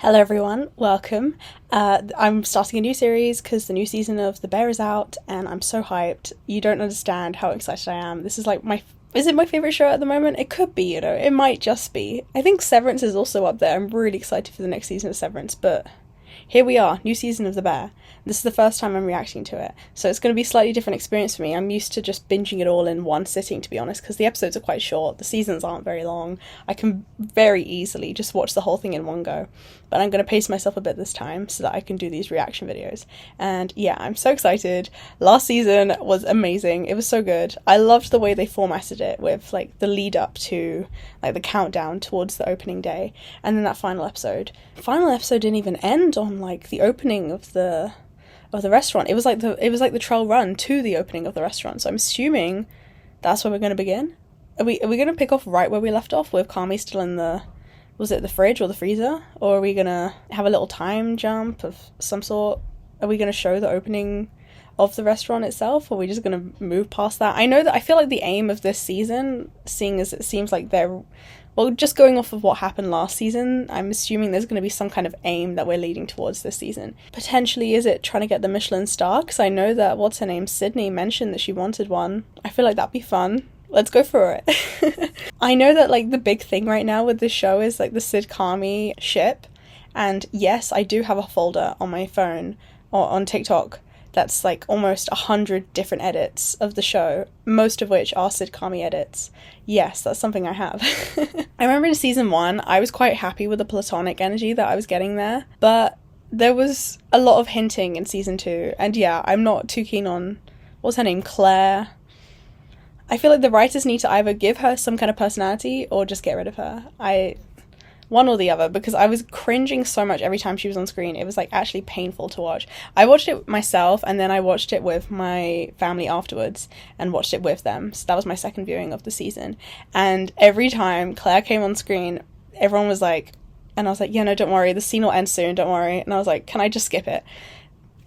Hello everyone, welcome. I'm starting a new series because the new season of The Bear is out and I'm so hyped. You don't understand how excited I am. This is like is it my favourite show at the moment? It could be, it might just be. I think Severance is also up there. I'm really excited for the next season of Severance, but here we are, new season of The Bear. This is the first time I'm reacting to it, so it's going to be a slightly different experience for me. I'm used to just binging it all in one sitting, to be honest, because the episodes are quite short, the seasons aren't very long. I can very easily just watch the whole thing in one go, but I'm going to pace myself a bit this time so that I can do these reaction videos. And yeah, I'm so excited. Last season was amazing. It was so good. I loved the way they formatted it with like the lead up to like the countdown towards the opening day, and then that final episode. Final episode didn't even end on like the opening of the restaurant. It was like the trail run to the opening of the restaurant. So I'm assuming that's where we're going to begin. Are we going to pick off right where we left off with Kami still in the fridge or the freezer? Or are we going to have a little time jump of some sort? Are we going to show the opening of the restaurant itself? Or are we just going to move past that? I feel like the aim of this season, seeing as it seems like just going off of what happened last season, I'm assuming there's going to be some kind of aim that we're leading towards this season. Potentially, is it trying to get the Michelin star? Because I know that, what's her name, Sydney, mentioned that she wanted one. I feel like that'd be fun. Let's go for it. I know that like the big thing right now with this show is like the Sid Kami ship. And yes, I do have a folder on my phone or on TikTok that's like almost 100 different edits of the show, most of which are Sid Kami edits. Yes, that's something I have. I remember in season 1, I was quite happy with the platonic energy that I was getting there, but there was a lot of hinting in season 2, and yeah, I'm not too keen on, what's her name, Claire? I feel like the writers need to either give her some kind of personality or just get rid of her. One or the other, because I was cringing so much every time she was on screen. It was like actually painful to watch. I watched it myself and then I watched it with my family afterwards and watched it with them. So that was my second viewing of the season. And every time Claire came on screen, everyone was like, and I was like, yeah, no, don't worry, the scene will end soon, don't worry. And I was like, can I just skip it?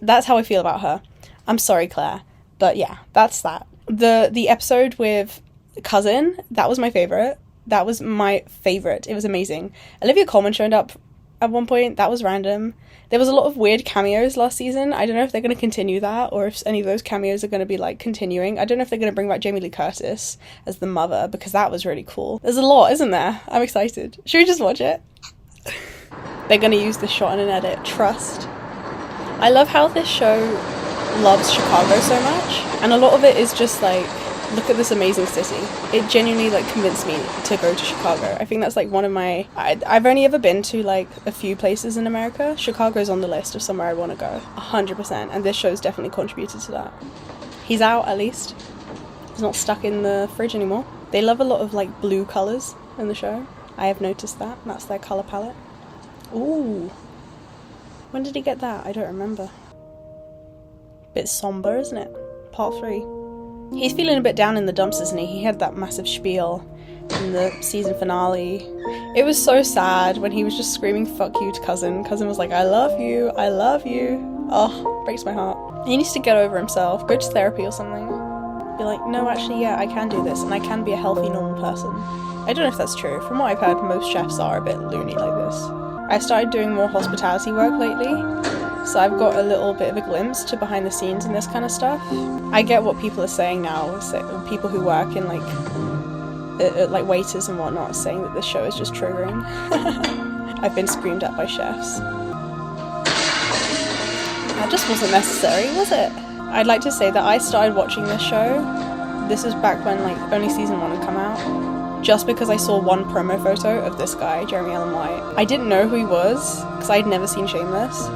That's how I feel about her. I'm sorry, Claire. But yeah, that's that. The episode with Cousin, that was my favourite. That was my favourite. It was amazing. Olivia Colman showed up at one point. That was random. There was a lot of weird cameos last season. I don't know if they're going to continue that or if any of those cameos are going to be like continuing. I don't know if they're going to bring back Jamie Lee Curtis as the mother, because that was really cool. There's a lot, isn't there? I'm excited. Should we just watch it? They're going to use this shot in an edit. Trust. I love how this show loves Chicago so much. And a lot of it is just like, look at this amazing city. It genuinely like convinced me to go to Chicago. I think that's like one of my... I've only ever been to like a few places in America. Chicago's on the list of somewhere I want to go. 100%. And this show's definitely contributed to that. He's out at least. He's not stuck in the fridge anymore. They love a lot of like blue colours in the show. I have noticed that. That's their colour palette. Ooh. When did he get that? I don't remember. Bit somber, isn't it? Part 3. He's feeling a bit down in the dumps, isn't he? He had that massive spiel in the season finale. It was so sad when he was just screaming fuck you to Cousin. Cousin was like, I love you, I love you. Oh, breaks my heart. He needs to get over himself, go to therapy or something. Be like, no, actually, yeah, I can do this and I can be a healthy, normal person. I don't know if that's true. From what I've heard, most chefs are a bit loony like this. I started doing more hospitality work lately, so I've got a little bit of a glimpse to behind the scenes and this kind of stuff. I get what people are saying now, people who work in like waiters and whatnot, saying that this show is just triggering. I've been screamed at by chefs. That just wasn't necessary, was it? I'd like to say that I started watching this show, this was back when like only season 1 had come out, just because I saw one promo photo of this guy, Jeremy Allen White. I didn't know who he was, because I'd never seen Shameless.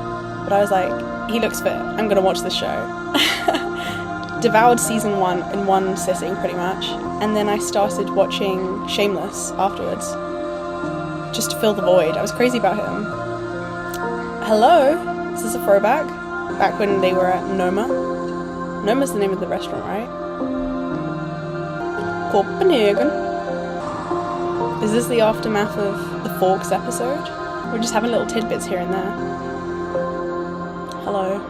But I was like, he looks fit, I'm gonna watch this show. Devoured season 1 in one sitting, pretty much. And then I started watching Shameless afterwards. Just to fill the void. I was crazy about him. Hello? Is this a throwback? Back when they were at Noma. Noma's the name of the restaurant, right? Copenhagen. Is this the aftermath of the Forks episode? We're just having little tidbits here and there. Hello.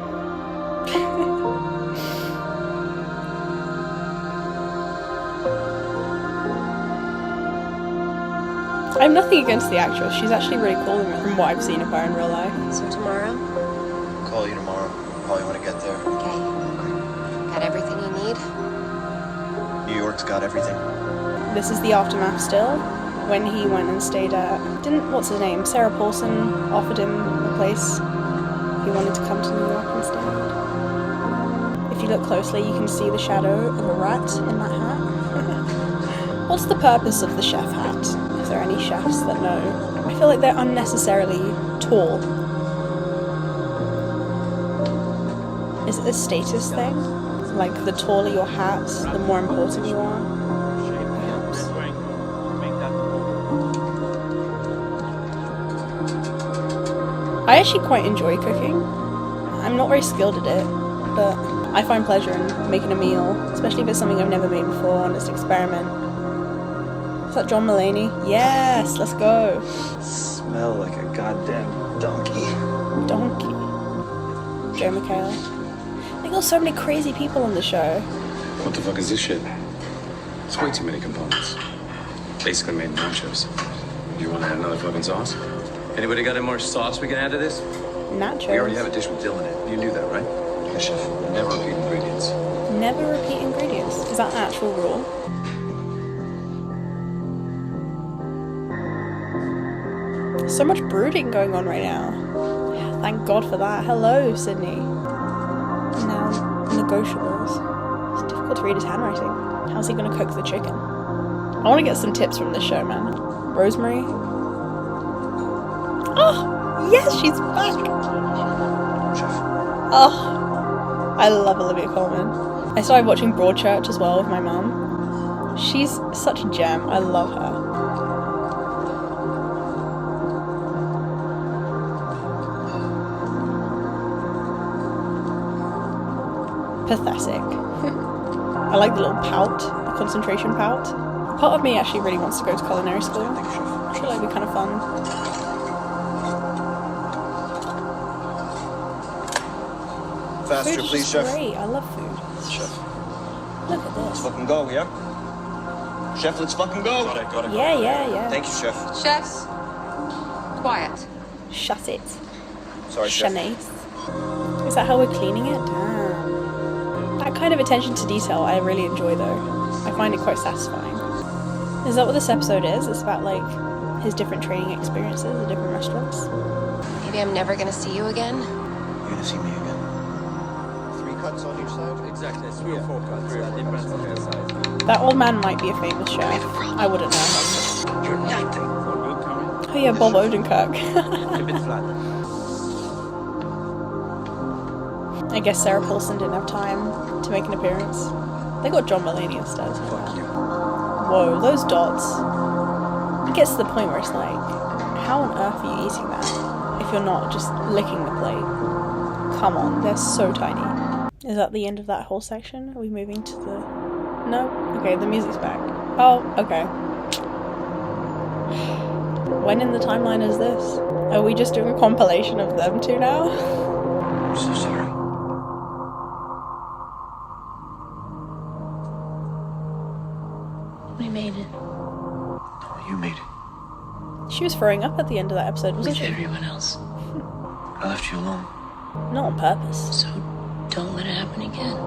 I have nothing against the actress. She's actually really cool from what I've seen of her in real life. So tomorrow? I'll call you tomorrow. Probably when I get there. Okay. Got everything you need? New York's got everything. This is the aftermath still. When he went and stayed at... what's his name? Sarah Paulson offered him a place. He wanted to come to New York instead. If you look closely, you can see the shadow of a rat in that hat. What's the purpose of the chef hat? If there are any chefs that know. I feel like they're unnecessarily tall. Is it a status thing? Like, the taller your hat, the more important you are? Perhaps. I actually quite enjoy cooking. I'm not very skilled at it, but I find pleasure in making a meal, especially if it's something I've never made before and it's an experiment. Is that John Mulaney? Yes, let's go. Smell like a goddamn donkey. Donkey. Joe McHale. They got so many crazy people on the show. What the fuck is this shit? It's way too many components. Basically made nachos. You want to add another fucking sauce? Anybody got any more sauce we can add to this? Nachos. We already have a dish with dill in it. You knew that, right? Yeah, chef. Never repeat ingredients. Never repeat ingredients. Is that an actual rule? So much brooding going on right now. Thank God for that. Hello, Sydney. Now, negotiables. It's difficult to read his handwriting. How's he going to cook the chicken? I want to get some tips from this show, man. Rosemary? Oh, yes, she's back. Chef. Oh, I love Olivia Colman. I started watching Broadchurch as well with my mum. She's such a gem. I love her. Pathetic. I like the little pout, the concentration pout. Part of me actually really wants to go to culinary school. I feel like it'd be kind of fun. Faster, Food is please, just chef. great. I love food. Chef. Look at Let's this. fucking go, yeah? Chef, let's fucking go. Got it. Yeah. Thank you, chef. Chefs, quiet. Shut it. Sorry, chef. Shanice. Is that how we're cleaning it? Damn. That kind of attention to detail I really enjoy though. I find it quite satisfying. Is that what this episode is? It's about like his different training experiences at different restaurants. Maybe I'm never gonna see you again. You're gonna see me again. 3 cuts on each side? Exactly, 3 or 4 cuts. Different size. That old man might be a famous chef. I wouldn't know. You're nothing. Oh yeah, Bob Odenkirk. A bit flat. I guess Sarah Paulson didn't have time to make an appearance. They got John Mulaney instead. Fuck you. Whoa, those dots. It gets to the point where it's like, how on earth are you eating that if you're not just licking the plate? Come on, they're so tiny. Is that the end of that whole section? Are we moving to the... No? Okay, the music's back. Oh, okay. When in the timeline is this? Are we just doing a compilation of them two now? I'm so sorry. We made it. No, you made it. She was throwing up at the end of that episode, wasn't With she? everyone else. I left you alone. Not on purpose. So don't let it happen again.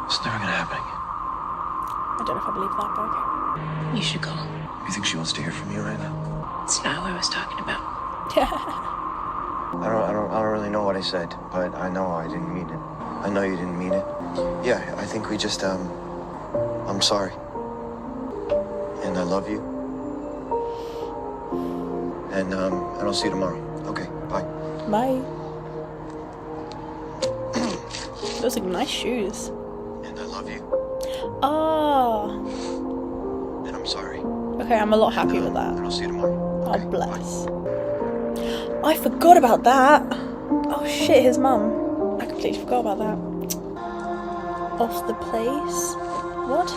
It's never gonna happen again. I don't know if I believe that, but okay. You should call. You think she wants to hear from you right now? It's not what I was talking about. I don't really know what I said, but I know I didn't mean it. I know you didn't mean it. Yeah, I think we just, I'm sorry. And I love you. And I'll see you tomorrow. Okay, bye. Bye. Those are nice shoes. And I love you. Oh. And I'm sorry. Okay, I'm a lot happy with that. And I'll see you tomorrow. Okay, Oh, bless. I forgot about that. Oh shit, his mum. I completely forgot about that. Off the place. What?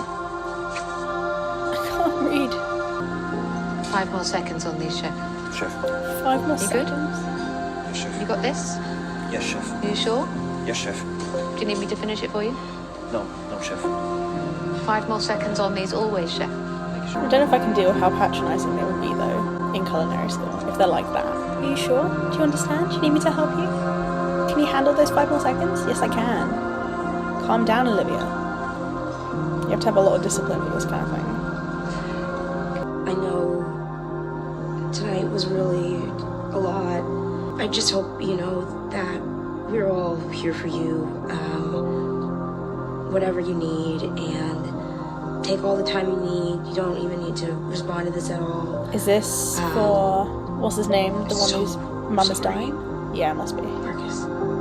I can't read. 5 more seconds on these, chef. Chef. 5 more You good? seconds. Yes, chef. You got this? Yes, chef. Are you sure? Yes, chef. Do you need me to finish it for you? No, chef. 5 more seconds on these, always, chef. I don't know if I can deal with how patronising they would be though. in culinary school if they're like that. Are you sure? Do you understand? Do you need me to help you? Can you handle those 5 more seconds? Yes, I can. Calm down, Olivia. You have to have a lot of discipline for this kind of thing. I know tonight was really a lot. I just hope you know that we're all here for you, whatever you need, and take all the time you need. You don't even need to respond to this at all. Is this for, what's his name? The one whose mum is dying? Yeah, it must be.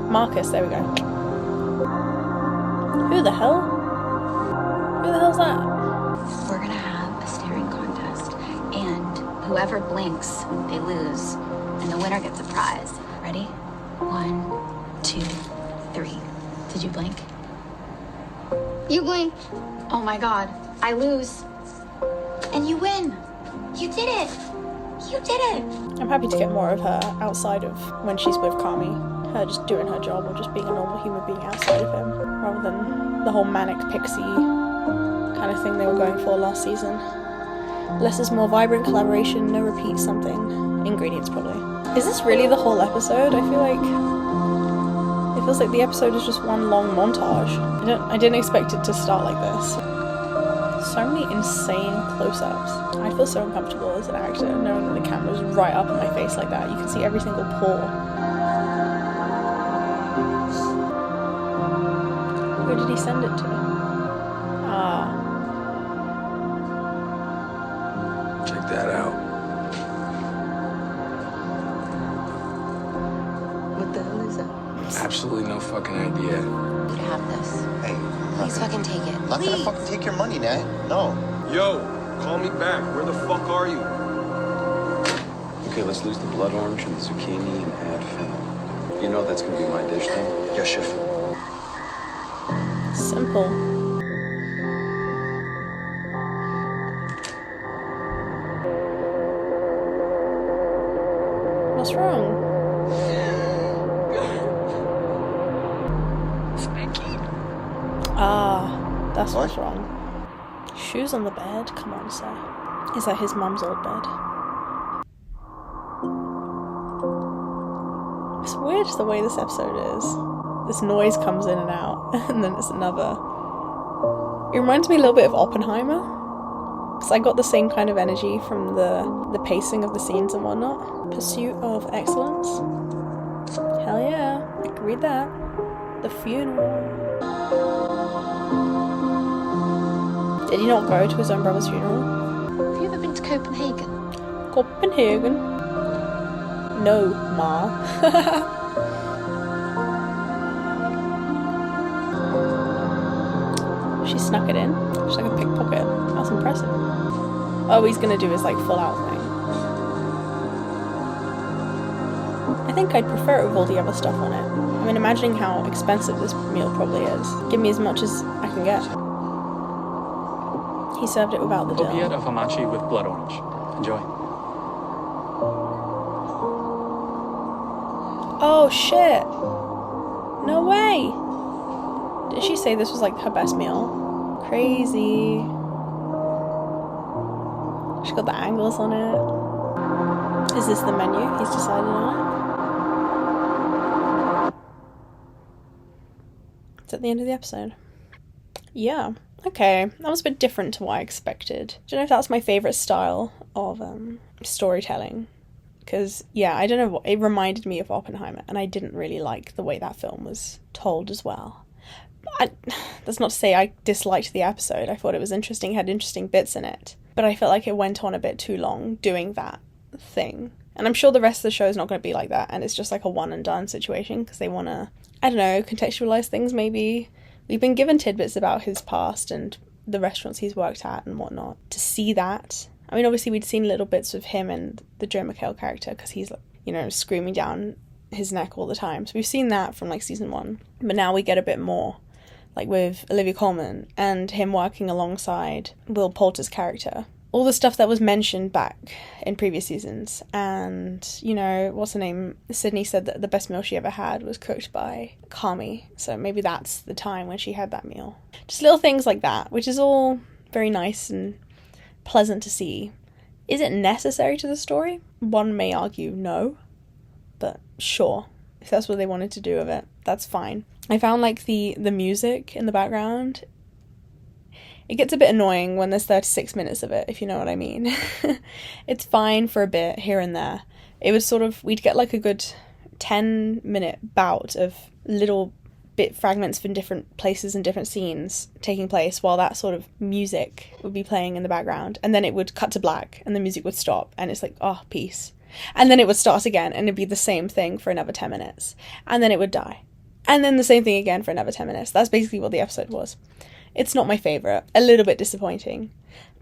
Marcus, there we go. Who the hell? Who the hell's that? We're gonna have a staring contest, and whoever blinks, they lose, and the winner gets a prize. Ready? 1, 2, 3. Did you blink? You blink. Oh my god, I lose. And you win. You did it. You did it. I'm happy to get more of her outside of when she's with Kami. Her just doing her job or just being a normal human being outside of him, rather than the whole manic pixie kind of thing they were going for last season. Less is more vibrant collaboration, no repeat something. Ingredients, probably. Is this really the whole episode? I feel like it feels like the episode is just one long montage. I didn't expect it to start like this. So many insane close-ups. I feel so uncomfortable as an actor, knowing that the camera's right up in my face like that. You can see every single pore. Who did he send it to? Ah. Check that out. What the hell is that? Absolutely no fucking idea. You have this. Hey, Please fucking take it. I'm not gonna fucking take your money, Nat. No. Yo, call me back. Where the fuck are you? Okay, let's lose the blood orange and the zucchini and add fennel. You know that's gonna be my dish, though? Yes, chef. Simple. What's wrong? Ah, that's what's wrong. Shoes on the bed? Come on, sir. Is that his mum's old bed? It's weird the way this episode is. This noise comes in and out, and then it's another. It reminds me a little bit of Oppenheimer, because I got the same kind of energy from the pacing of the scenes and whatnot. Pursuit of excellence. Hell yeah, I can read that. The funeral. Did he not go to his own brother's funeral? Have you ever been to Copenhagen? Copenhagen? No, Ma. She snuck it in. She's like a pickpocket. That's impressive. Oh, he's gonna do his like full out thing. I think I'd prefer it with all the other stuff on it. I mean, imagining how expensive this meal probably is. Give me as much as I can get. He served it without the dill. Opiate of hamachi with blood orange. Enjoy. Oh shit! No way! Did she say this was like her best meal? Crazy. She got the angles on it. Is this the menu? He's decided on it. It's at the end of the episode. Yeah. Okay, that was a bit different to what I expected. Do you know if that's my favourite style of storytelling? Because, yeah, I don't know, what it reminded me of Oppenheimer, and I didn't really like the way that film was told as well. That's not to say I disliked the episode. I thought it was interesting, had interesting bits in it. But I felt like it went on a bit too long doing that thing. And I'm sure the rest of the show is not going to be like that, and it's just like a one and done situation, because they want to, I don't know, contextualize things maybe. We've been given tidbits about his past and the restaurants he's worked at and whatnot. To see that, I mean, obviously we'd seen little bits of him and the Joe McHale character because he's, you know, screaming down his neck all the time. So we've seen that from like season 1. But now we get a bit more, like with Olivia Colman and him working alongside Will Poulter's character. All the stuff that was mentioned back in previous seasons. And, you know, what's her name? Sydney said that the best meal she ever had was cooked by Kami. So maybe that's the time when she had that meal. Just little things like that, which is all very nice and pleasant to see Is it necessary to the story? One may argue no, but sure. If that's what they wanted to do with it, that's fine. I found like the music in the background, it gets a bit annoying when there's 36 minutes of it, if you know what I mean. It's fine for a bit here and there. It was sort of, we'd get like a good 10-minute bout of little bit fragments from different places and different scenes taking place while that sort of music would be playing in the background, and then it would cut to black and the music would stop and it's like, oh, peace. And then it would start again and it'd be the same thing for another 10 minutes, and then it would die, and then the same thing again for another 10 minutes. That's basically what the episode was. It's not my favourite, a little bit disappointing,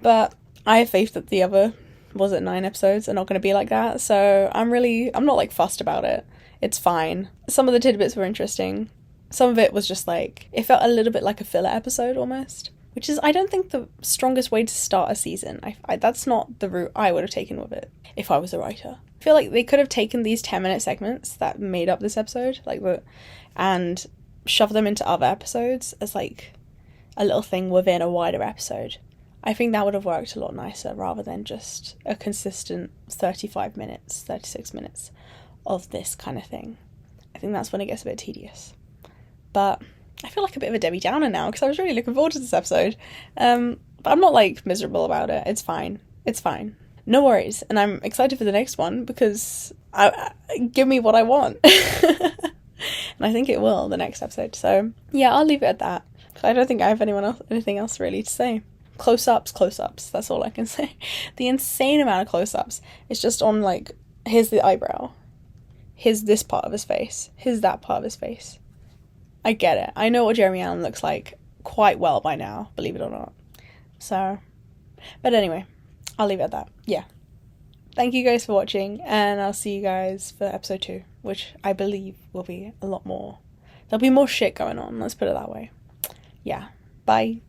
but I have faith that the other, was it 9 episodes, are not going to be like that, so I'm not like fussed about it. It's fine. Some of the tidbits were interesting. Some of it was just like, it felt a little bit like a filler episode almost, which is, I don't think, the strongest way to start a season. That's not the route I would have taken with it if I was a writer. I feel like they could have taken these 10-minute segments that made up this episode, and shoved them into other episodes as like a little thing within a wider episode. I think that would have worked a lot nicer rather than just a consistent 35 minutes, 36 minutes of this kind of thing. I think that's when it gets a bit tedious. But I feel like a bit of a Debbie Downer now because I was really looking forward to this episode. But I'm not like miserable about it. It's fine. It's fine. No worries. And I'm excited for the next one because give me what I want. And I think it will, the next episode. So yeah, I'll leave it at that. I don't think I have anything else really to say. Close-ups. That's all I can say. The insane amount of close-ups. It's just on like, here's the eyebrow. Here's this part of his face. Here's that part of his face. I get it. I know what Jeremy Allen looks like quite well by now, believe it or not. So, but anyway, I'll leave it at that. Yeah. Thank you guys for watching, and I'll see you guys for episode 2, which I believe will be a lot more. There'll be more shit going on, let's put it that way. Yeah. Bye.